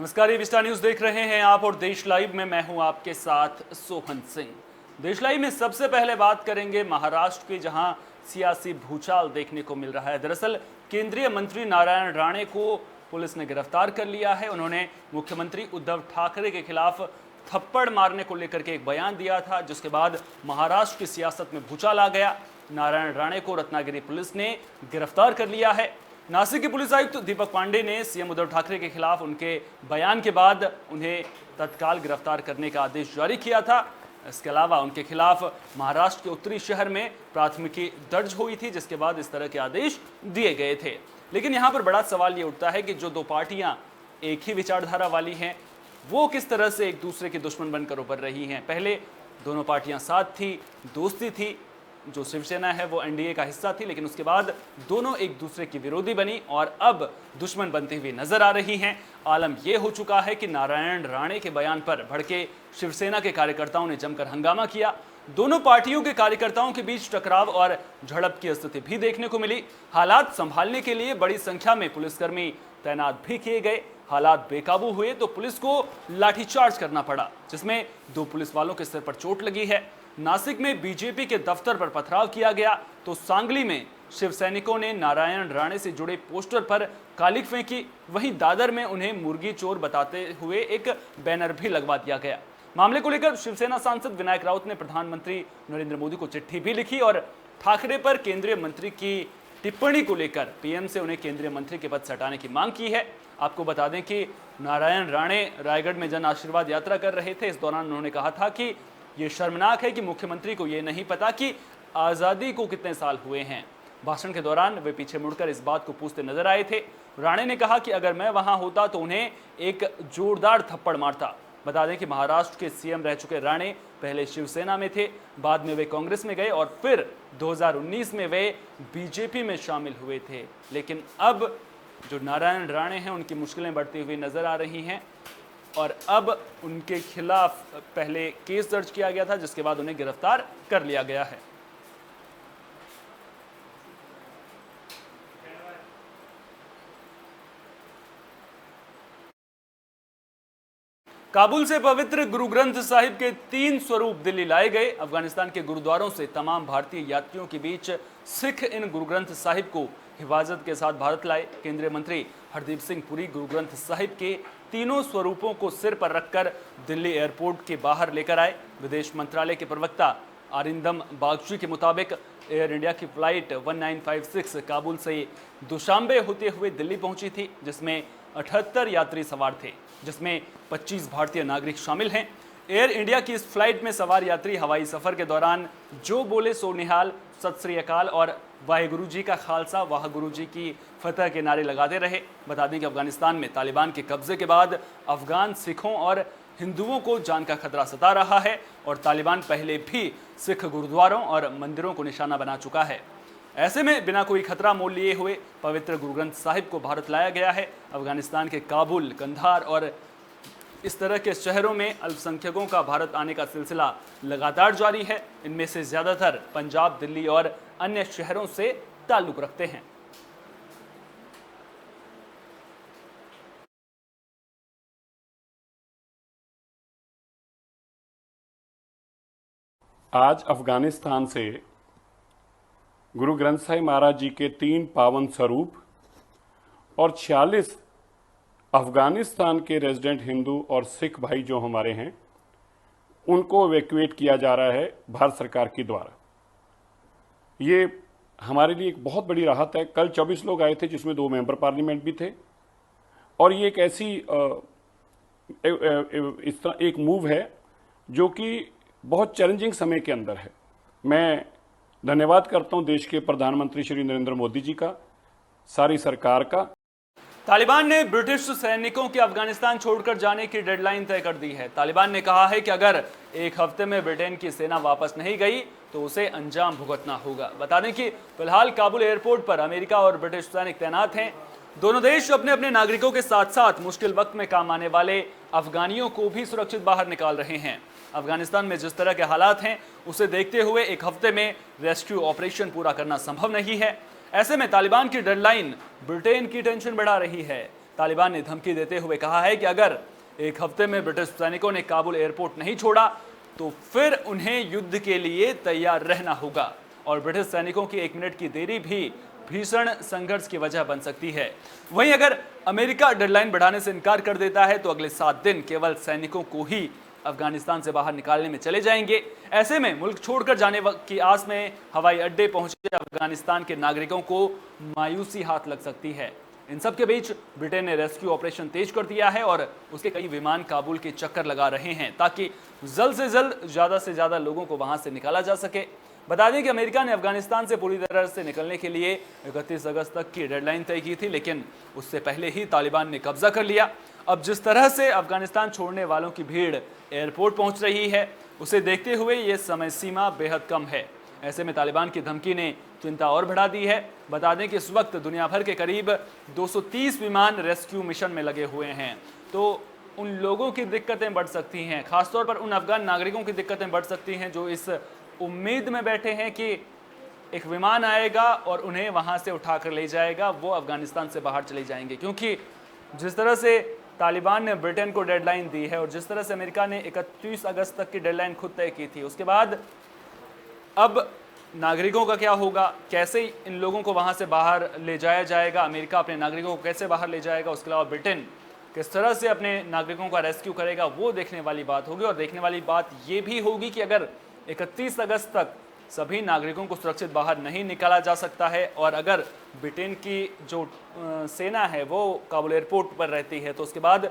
नमस्कार, ये विस्टार न्यूज देख रहे हैं आप और देश लाइव में मैं हूं आपके साथ सोहन सिंह। देश लाइव में सबसे पहले बात करेंगे महाराष्ट्र की, जहां सियासी भूचाल देखने को मिल रहा है। दरअसल केंद्रीय मंत्री नारायण राणे को पुलिस ने गिरफ्तार कर लिया है। उन्होंने मुख्यमंत्री उद्धव ठाकरे के खिलाफ थप्पड़ मारने को लेकर के एक बयान दिया था, जिसके बाद महाराष्ट्र की सियासत में भूचाल आ गया। नारायण राणे को रत्नागिरी पुलिस ने गिरफ्तार कर लिया है। नासिक के पुलिस आयुक्त दीपक पांडे ने सीएम उद्धव ठाकरे के खिलाफ उनके बयान के बाद उन्हें तत्काल गिरफ्तार करने का आदेश जारी किया था। इसके अलावा उनके खिलाफ महाराष्ट्र के उत्तरी शहर में प्राथमिकी दर्ज हुई थी, जिसके बाद इस तरह के आदेश दिए गए थे। लेकिन यहाँ पर बड़ा सवाल ये उठता है कि जो दो पार्टियां एक ही विचारधारा वाली हैं, वो किस तरह से एक दूसरे के दुश्मन बनकर उभर रही हैं। पहले दोनों पार्टियां साथ थी, दोस्ती थी, जो शिवसेना है वो एनडीए का हिस्सा थी, लेकिन उसके बाद दोनों एक दूसरे की विरोधी बनी और अब दुश्मन बनती हुई नजर आ रही हैं। आलम यह हो चुका है कि नारायण राणे के बयान पर भड़के शिवसेना के कार्यकर्ताओं ने जमकर हंगामा किया। दोनों पार्टियों के कार्यकर्ताओं के बीच टकराव और झड़प की स्थिति भी देखने को मिली। हालात संभालने के लिए बड़ी संख्या में पुलिसकर्मी तैनात भी किए गए। हालात बेकाबू हुए तो पुलिस को लाठीचार्ज करना पड़ा, जिसमें 2 पुलिस वालों के सिर पर चोट लगी है। नासिक में बीजेपी के दफ्तर पर पथराव किया गया तो सांगली में शिव सैनिकों ने नारायण राणे से जुड़े पोस्टर पर कालिक फेंकी। वहीं दादर में उन्हें मुर्गी चोर बताते हुए एक बैनर भी लगवा दिया गया। मामले को लेकर शिवसेना सांसद विनायक राउत ने प्रधानमंत्री नरेंद्र मोदी को चिट्ठी भी लिखी और ठाकरे पर केंद्रीय मंत्री की टिप्पणी को लेकर पीएम से उन्हें केंद्रीय मंत्री के पद से हटाने की मांग की है। आपको बता दें कि नारायण राणे रायगढ़ में जन आशीर्वाद यात्रा कर रहे थे। इस दौरान उन्होंने कहा था कि ये शर्मनाक है कि मुख्यमंत्री को ये नहीं पता कि आज़ादी को कितने साल हुए हैं। भाषण के दौरान वे पीछे मुड़कर इस बात को पूछते नजर आए थे। राणे ने कहा कि अगर मैं वहां होता तो उन्हें एक जोरदार थप्पड़ मारता। बता दें कि महाराष्ट्र के सीएम रह चुके राणे पहले शिवसेना में थे, बाद में वे कांग्रेस में गए और फिर 2019 में वे बीजेपी में शामिल हुए थे। लेकिन अब जो नारायण राणे हैं, उनकी मुश्किलें बढ़ती हुई नजर आ रही हैं और अब उनके खिलाफ पहले केस दर्ज किया गया था, जिसके बाद उन्हें गिरफ्तार कर लिया गया है। काबुल से पवित्र गुरु ग्रंथ साहिब के 3 स्वरूप दिल्ली लाए गए। अफगानिस्तान के गुरुद्वारों से तमाम भारतीय यात्रियों के बीच सिख इन गुरु ग्रंथ साहिब को हिफाजत के साथ भारत लाए। केंद्रीय मंत्री हरदीप सिंह पुरी गुरु ग्रंथ साहिब के तीनों स्वरूपों को सिर पर रखकर दिल्ली एयरपोर्ट के बाहर लेकर आए। विदेश मंत्रालय के प्रवक्ता अरिंदम बागची के मुताबिक एयर इंडिया की फ्लाइट 1956 काबुल से दुशांबे होते हुए दिल्ली पहुंची थी, जिसमें 78 यात्री सवार थे, जिसमें 25 भारतीय नागरिक शामिल हैं। एयर इंडिया की इस फ्लाइट में सवार यात्री हवाई सफर के दौरान जो बोले सो निहाल, सत श्री अकाल और वाहेगुरु जी का खालसा वाहेगुरु जी की फतह के नारे लगाते रहे। बता दें कि अफगानिस्तान में तालिबान के कब्जे के बाद अफगान सिखों और हिंदुओं को जान का खतरा सता रहा है और तालिबान पहले भी सिख गुरुद्वारों और मंदिरों को निशाना बना चुका है। ऐसे में बिना कोई खतरा मोल लिए हुए पवित्र गुरु ग्रंथ साहिब को भारत लाया गया है। अफगानिस्तान के काबुल, कंधार और इस तरह के शहरों में अल्पसंख्यकों का भारत आने का सिलसिला लगातार जारी है। इनमें से ज़्यादातर पंजाब, दिल्ली और अन्य शहरों से ताल्लुक़ रखते हैं। आज अफगानिस्तान से गुरु ग्रंथ साहिब महाराज जी के 3 पावन स्वरूप और 46 अफगानिस्तान के रेजिडेंट हिंदू और सिख भाई जो हमारे हैं, उनको इवैक्यूएट किया जा रहा है भारत सरकार के द्वारा। ये हमारे लिए एक बहुत बड़ी राहत है। कल 24 लोग आए थे, जिसमें 2 मेंबर पार्लियामेंट भी थे और ये एक ऐसी इस तरह एक मूव है जो कि बहुत चैलेंजिंग समय के अंदर है। मैं धन्यवाद करता हूं देश के प्रधानमंत्री श्री नरेंद्र मोदी जी का, सारी सरकार का। तालिबान ने ब्रिटिश सैनिकों के अफगानिस्तान छोड़कर जाने की डेडलाइन तय कर दी है। तालिबान ने कहा है कि अगर एक हफ्ते में ब्रिटेन की सेना वापस नहीं गई तो उसे अंजाम भुगतना होगा। बता दें कि फिलहाल काबुल एयरपोर्ट पर अमेरिका और ब्रिटिश सैनिक तैनात हैं। दोनों देश अपने अपने नागरिकों के साथ साथ मुश्किल वक्त में काम आने वाले अफगानियों को भी सुरक्षित बाहर निकाल रहे हैं। अफगानिस्तान में जिस तरह के हालात हैं, उसे देखते हुए एक हफ्ते में रेस्क्यू ऑपरेशन पूरा करना संभव नहीं है। ऐसे में तालिबान की डेडलाइन ब्रिटेन की टेंशन बढ़ा रही है। तालिबान ने धमकी देते हुए कहा है कि अगर एक हफ्ते में ब्रिटिश सैनिकों ने काबुल एयरपोर्ट नहीं छोड़ा तो फिर उन्हें युद्ध के लिए तैयार रहना होगा और ब्रिटिश सैनिकों की 1 मिनट की देरी भी भीषण संघर्ष की वजह बन सकती है। वहीं अगर अमेरिका डेडलाइन बढ़ाने से इनकार कर देता है तो अगले 7 दिन केवल सैनिकों को ही अफगानिस्तान से बाहर निकालने में चले जाएंगे। ऐसे में मुल्क छोड़कर जाने की आस में हवाई अड्डे पहुंचे अफगानिस्तान के नागरिकों को मायूसी हाथ लग सकती है। इन सब के बीच ब्रिटेन ने रेस्क्यू ऑपरेशन तेज कर दिया है और उसके कई विमान काबुल के चक्कर लगा रहे हैं ताकि जल्द से ज्यादा लोगों को वहां से निकाला जा सके। बता दें कि अमेरिका ने अफगानिस्तान से पूरी तरह से निकलने के लिए 31 अगस्त तक की डेडलाइन तय की थी, लेकिन उससे पहले ही तालिबान ने कब्जा कर लिया। अब जिस तरह से अफगानिस्तान छोड़ने वालों की भीड़ एयरपोर्ट पहुंच रही है, उसे देखते हुए ये समय सीमा बेहद कम है। ऐसे में तालिबान की धमकी ने चिंता और बढ़ा दी है। बता दें कि इस वक्त दुनिया भर के करीब 230 विमान रेस्क्यू मिशन में लगे हुए हैं, तो उन लोगों की दिक्कतें बढ़ सकती हैं, खासतौर पर उन अफगान नागरिकों की दिक्कतें बढ़ सकती हैं जो इस उम्मीद में बैठे हैं कि एक विमान आएगा और उन्हें वहां से उठाकर ले जाएगा, वो अफगानिस्तान से बाहर चले जाएंगे। क्योंकि जिस तरह से तालिबान ने ब्रिटेन को डेडलाइन दी है और जिस तरह से अमेरिका ने 31 अगस्त तक की डेडलाइन खुद तय की थी, उसके बाद अब नागरिकों का क्या होगा, कैसे इन लोगों को वहां से बाहर ले जाया जाएगा, अमेरिका अपने नागरिकों को कैसे बाहर ले जाएगा, उसके अलावा ब्रिटेन किस तरह से अपने नागरिकों का रेस्क्यू करेगा, वो देखने वाली बात होगी। और देखने वाली बात ये भी होगी कि अगर 31 अगस्त तक सभी नागरिकों को सुरक्षित बाहर नहीं निकाला जा सकता है और अगर ब्रिटेन की जो सेना है वो काबुल एयरपोर्ट पर रहती है, तो उसके बाद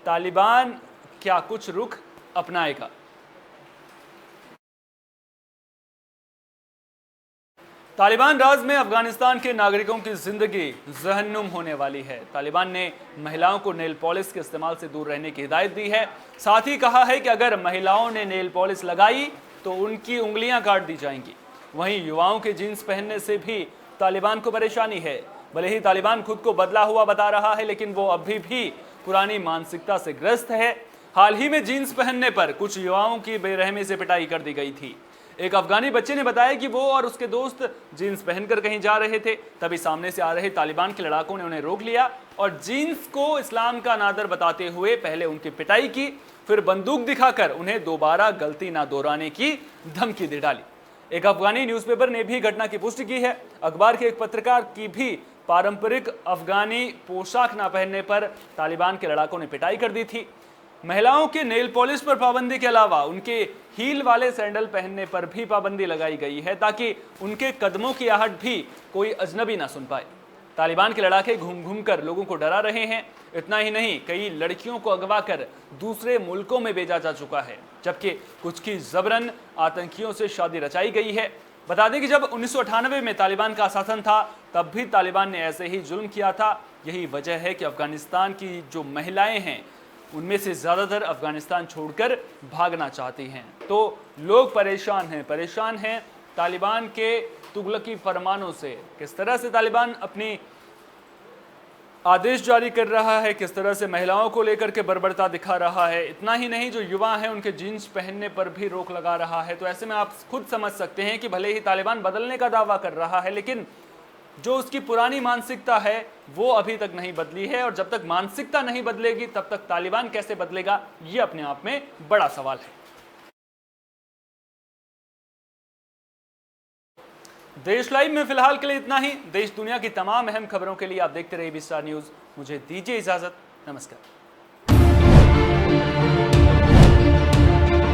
तालिबान क्या कुछ रुख अपनाएगा। तालिबान राज में अफगानिस्तान के नागरिकों की जिंदगी जहन्नुम होने वाली है। तालिबान ने महिलाओं को नेल पॉलिश के इस्तेमाल से दूर रहने की हिदायत दी है। साथ ही कहा है कि अगर महिलाओं ने नेल पॉलिश लगाई तो उनकी उंगलियां काट दी जाएंगी। वहीं युवाओं के जीन्स पहनने से भी तालिबान को परेशानी है। भले ही तालिबान खुद को बदला हुआ बता रहा है, लेकिन वो अभी भी पुरानी मानसिकता से ग्रस्त है। हाल ही में जीन्स पहनने पर कुछ युवाओं की बेरहमी से पिटाई कर दी गई थी। एक अफगानी बच्चे ने बताया कि वो और उसके दोस्त जीन्स पहनकर कहीं जा रहे थे, तभी सामने से आ रहे तालिबान के लड़ाकों ने उन्हें रोक लिया और जीन्स को इस्लाम का अनादर बताते हुए पहले उनकी पिटाई की, फिर बंदूक दिखाकर उन्हें दोबारा गलती ना दोहराने की धमकी दे डाली। एक अफगानी न्यूज़पेपर ने भी घटना की पुष्टि की है। अखबार के एक पत्रकार की भी पारंपरिक अफगानी पोशाक न पहनने पर तालिबान के लड़ाकों ने पिटाई कर दी थी। महिलाओं के नेल पॉलिश पर पाबंदी के अलावा उनके हील वाले सैंडल पहनने पर भी पाबंदी लगाई गई है ताकि उनके कदमों की आहट भी कोई अजनबी ना सुन पाए। तालिबान के लड़ाके घूम घूम कर लोगों को डरा रहे हैं। इतना ही नहीं, कई लड़कियों को अगवा कर दूसरे मुल्कों में भेजा जा चुका है, जबकि कुछ की जबरन आतंकियों से शादी रचाई गई है। बता दें कि जब 1998 में तालिबान का शासन था, तब भी तालिबान ने ऐसे ही जुल्म किया था। यही वजह है कि अफगानिस्तान की जो महिलाएं हैं, उनमें से ज़्यादातर अफगानिस्तान छोड़कर भागना चाहती हैं। तो लोग परेशान हैं तालिबान के तुगलकी फरमानों से। किस तरह से तालिबान अपनी आदेश जारी कर रहा है, किस तरह से महिलाओं को लेकर के बर्बरता दिखा रहा है। इतना ही नहीं, जो युवा हैं उनके जीन्स पहनने पर भी रोक लगा रहा है। तो ऐसे में आप खुद समझ सकते हैं कि भले ही तालिबान बदलने का दावा कर रहा है, लेकिन जो उसकी पुरानी मानसिकता है वो अभी तक नहीं बदली है। और जब तक मानसिकता नहीं बदलेगी तब तक तालिबान कैसे बदलेगा, ये अपने आप में बड़ा सवाल है। देश लाइव में फिलहाल के लिए इतना ही। देश दुनिया की तमाम अहम खबरों के लिए आप देखते रहिए B-Star न्यूज़। मुझे दीजिए इजाजत। नमस्कार।